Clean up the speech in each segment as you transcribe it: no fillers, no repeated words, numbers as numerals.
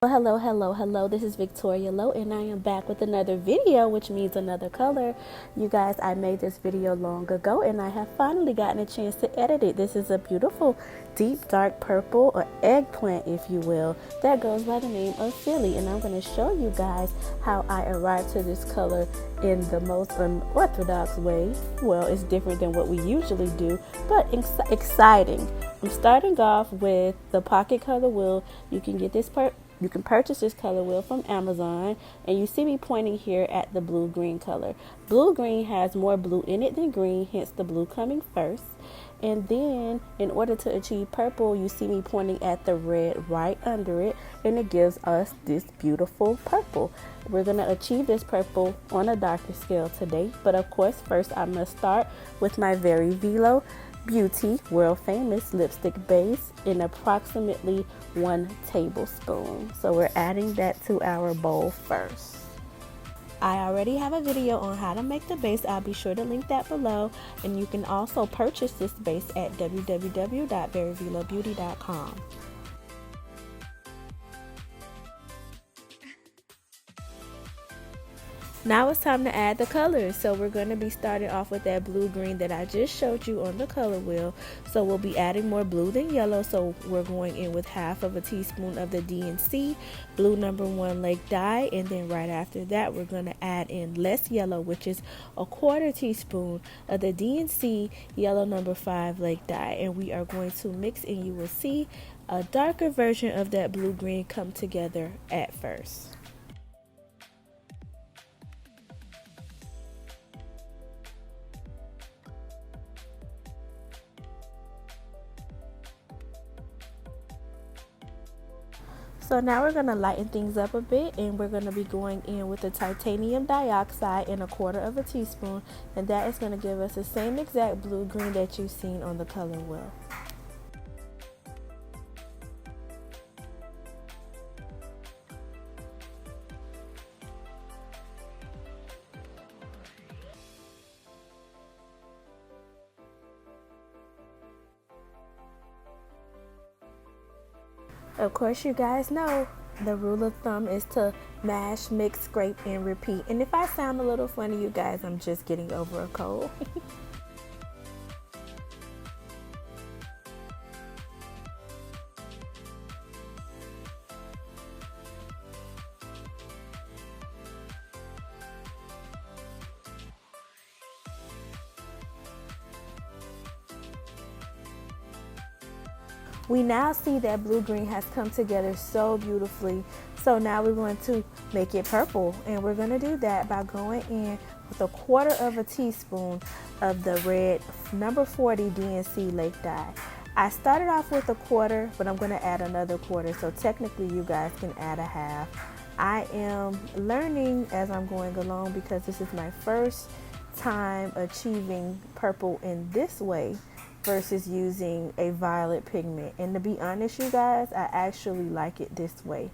Hello. This is Victoria Lowe, and I am back with another video, which means another color. You guys, I made this video long ago, and I have finally gotten a chance to edit it. This is a beautiful, deep, dark purple, or eggplant, if you will, that goes by the name of Philly. And I'm going to show you guys how I arrived to this color in the most unorthodox way. Well, it's different than what we usually do, but exciting. I'm starting off with the pocket color wheel. You can purchase this color wheel from Amazon, and you see me pointing here at the blue-green color. Blue-green has more blue in it than green, hence the blue coming first. And then, in order to achieve purple, you see me pointing at the red right under it, and it gives us this beautiful purple. We're going to achieve this purple on a darker scale today, but of course, first I must start with my Very Veelo Beauty world famous lipstick base in approximately 1 tablespoon. So we're adding that to our bowl first. I already have a video on how to make the base. I'll be sure to link that below, and you can also purchase this base at www.veryveelobeauty.com. Now it's time to add the colors. So we're going to be starting off with that blue-green that I just showed you on the color wheel. So we'll be adding more blue than yellow. So we're going in with half of a teaspoon of the DNC blue number 1 lake dye. And then right after that, we're going to add in less yellow, which is a 1/4 teaspoon of the DNC yellow number 5 lake dye. And we are going to mix, and you will see a darker version of that blue-green come together at first. So now we're going to lighten things up a bit, and we're going to be going in with the titanium dioxide in a 1/4 teaspoon, and that is going to give us the same exact blue-green that you've seen on the color wheel. Of course, you guys know the rule of thumb is to mash, mix, scrape, and repeat. And if I sound a little funny, you guys, I'm just getting over a cold. We now see that blue-green has come together so beautifully. So now we're going to make it purple, and we're going to do that by going in with a 1/4 teaspoon of the red number 40 DNC lake dye. I started off with a 1/4, but I'm going to add another 1/4, so technically you guys can add a half. I am learning as I'm going along because this is my first time achieving purple in this way versus using a violet pigment. And to be honest, you guys, I actually like it this way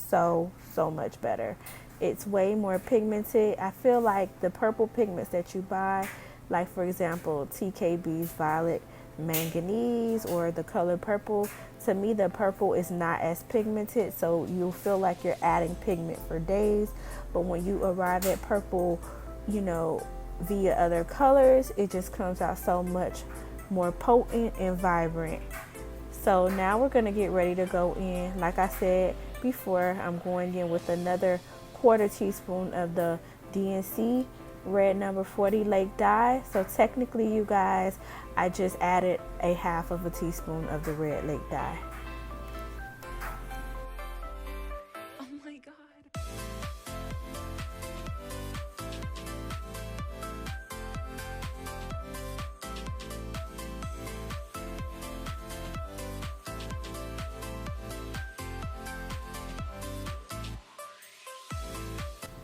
so much better. It's way more pigmented. I feel like the purple pigments that you buy, like for example TKB's violet manganese or the color purple, to me the purple is not as pigmented, so you'll feel like you're adding pigment for days. But when you arrive at purple, you know, via other colors, it just comes out so much more potent and vibrant. So now we're going to get ready to go in. Like I said before, I'm going in with another 1/4 teaspoon of the DNC red number 40 lake dye. So technically, you guys, I just added a half of a teaspoon of the red lake dye. Oh my God.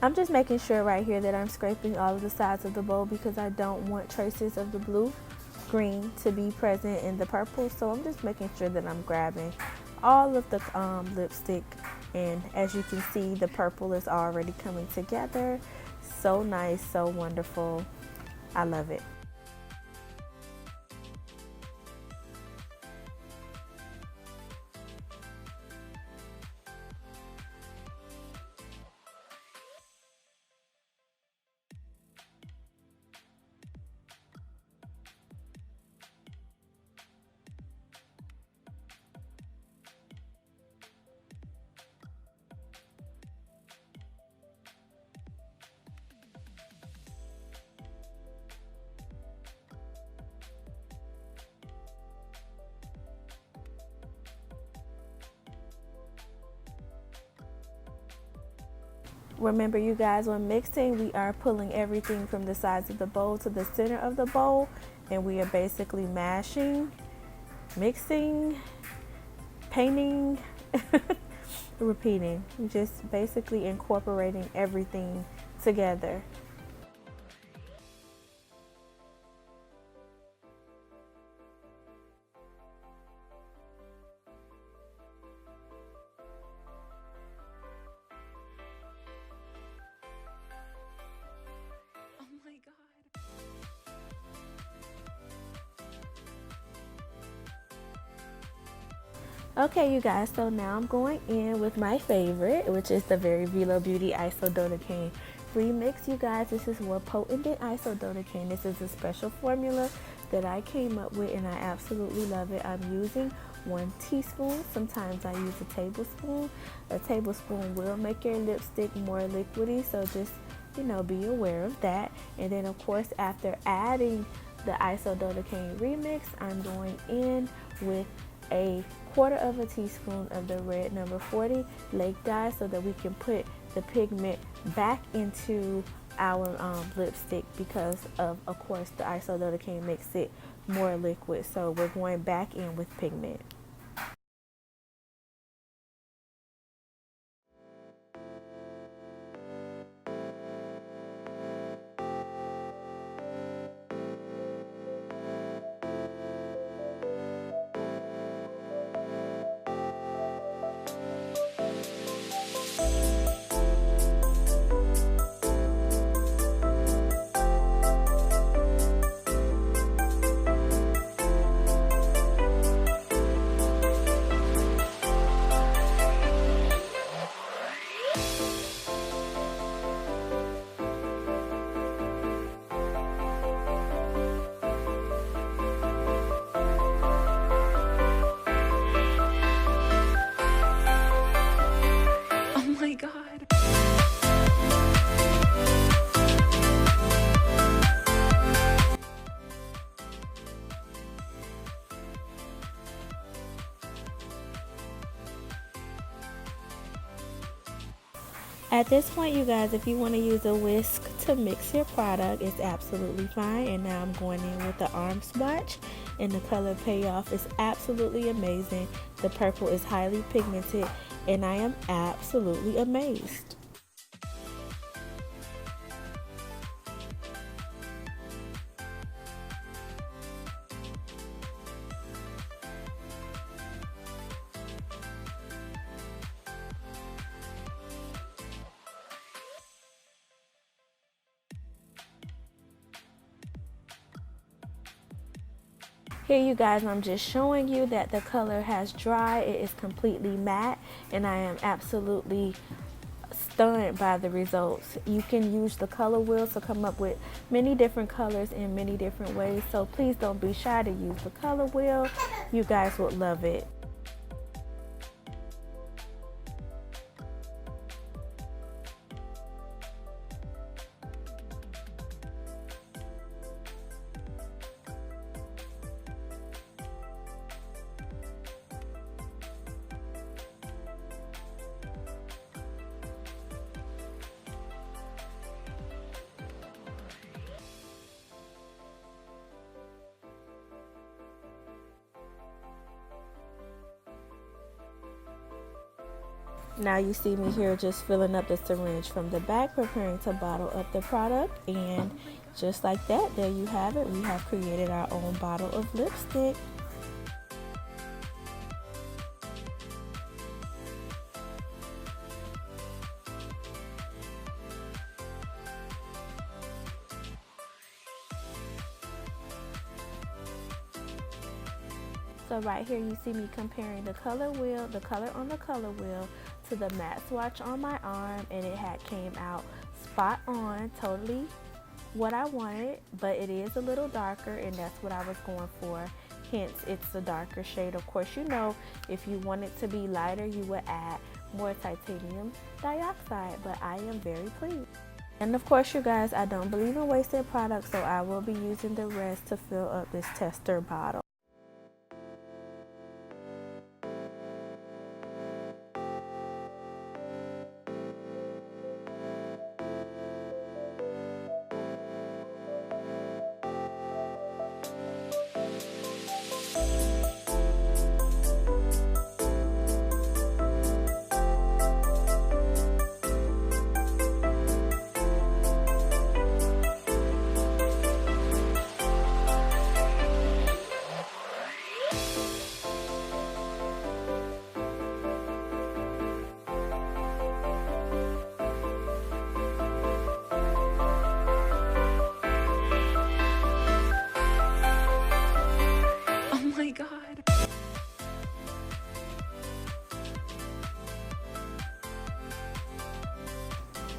I'm just making sure right here that I'm scraping all of the sides of the bowl because I don't want traces of the blue green to be present in the purple. So I'm just making sure that I'm grabbing all of the lipstick, and as you can see, the purple is already coming together. So nice, so wonderful. I love it. Remember, you guys, when mixing, we are pulling everything from the sides of the bowl to the center of the bowl, and we are basically mashing, mixing, painting, repeating, just basically incorporating everything together. Oh my god. Okay, you guys, so now I'm going in with my favorite, which is the Very Veelo Beauty Isododecane Remix. You guys, this is more potent than Isododecane. This is a special formula that I came up with, and I absolutely love it. I'm using 1 teaspoon. Sometimes I use a tablespoon. A tablespoon will make your lipstick more liquidy, so just, be aware of that. And then, of course, after adding the Isododecane Remix, I'm going in with a 1/4 teaspoon of the red number 40 Lake dye, so that we can put the pigment back into our lipstick, because of course the Isododecane makes it more liquid, so we're going back in with pigment. Oh my god. At this point, you guys, if you want to use a whisk to mix your product, it's absolutely fine. And now I'm going in with the arm swatch, and the color payoff is absolutely amazing. The purple is highly pigmented, and I am absolutely amazed. Here, you guys, I'm just showing you that the color has dried. It is completely matte, and I am absolutely stunned by the results. You can use the color wheel to come up with many different colors in many different ways, so please don't be shy to use the color wheel. You guys would love it. Now you see me here just filling up the syringe from the back, preparing to bottle up the product, and just like that, there you have it. We have created our own bottle of lipstick. So right here you see me comparing the color on the color wheel to the matte swatch on my arm, and it had came out spot on, totally what I wanted, but it is a little darker, and that's what I was going for. Hence, it's a darker shade. Of course, if you want it to be lighter, you would add more titanium dioxide, but I am very pleased. And of course, you guys, I don't believe in wasted products, so I will be using the rest to fill up this tester bottle.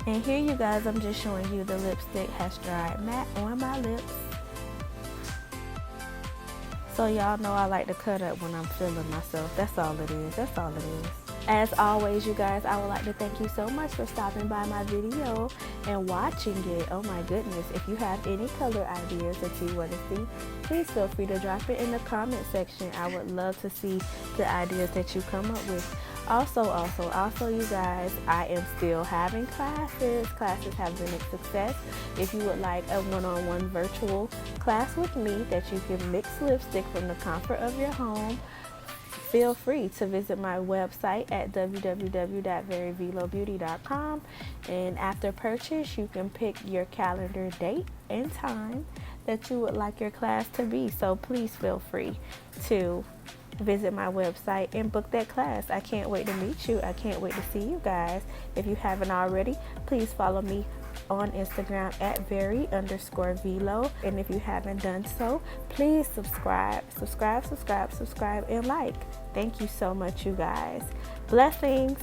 And here you guys, I'm just showing you the lipstick has dried matte on my lips. So y'all know I like to cut up when I'm feeling myself. That's all it is. That's all it is. As always, you guys, I would like to thank you so much for stopping by my video and watching it. Oh my goodness. If you have any color ideas that you want to see, please feel free to drop it in the comment section. I would love to see the ideas that you come up with. Also, you guys, I am still having classes. Classes have been a success. If you would like a one-on-one virtual class with me that you can mix lipstick from the comfort of your home, feel free to visit my website at www.veryveelobeauty.com, and after purchase you can pick your calendar date and time that you would like your class to be. So please feel free to visit my website and book that class. I can't wait to meet you. I can't wait to see you guys. If you haven't already, please follow me on Instagram at very_Veelo. And if you haven't done so, please subscribe, and like. Thank you so much, you guys. Blessings.